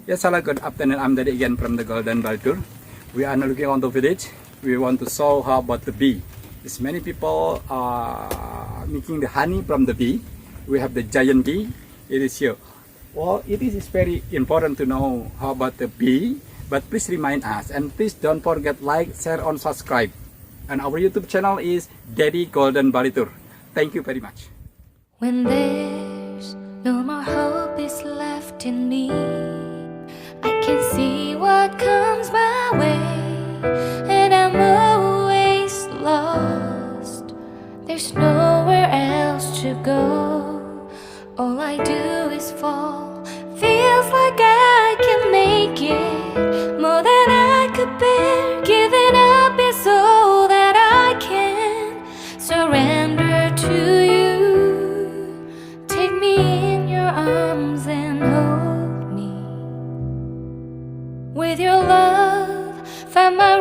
Yes, hello, good afternoon. I'm Daddy again from the Golden Bali Tour. We are now looking on the village. We want to show how about the bee. There's many people are making the honey from the bee. We have the giant bee. It is here. Well, it is very important to know how about the bee. But please remind us, and please don't forget like, share, and subscribe. And our YouTube channel is Daddy Golden Bali Tour. Thank you very much. When there's no more hope is left in me, I can see what comes my way, and I'm always lost. There's nowhere else to go. All I do is fall. Feels like I can make it more than I could bear. Giving up is all that I can. Surrender to you. Take me in your arms and hold me. With your love, find my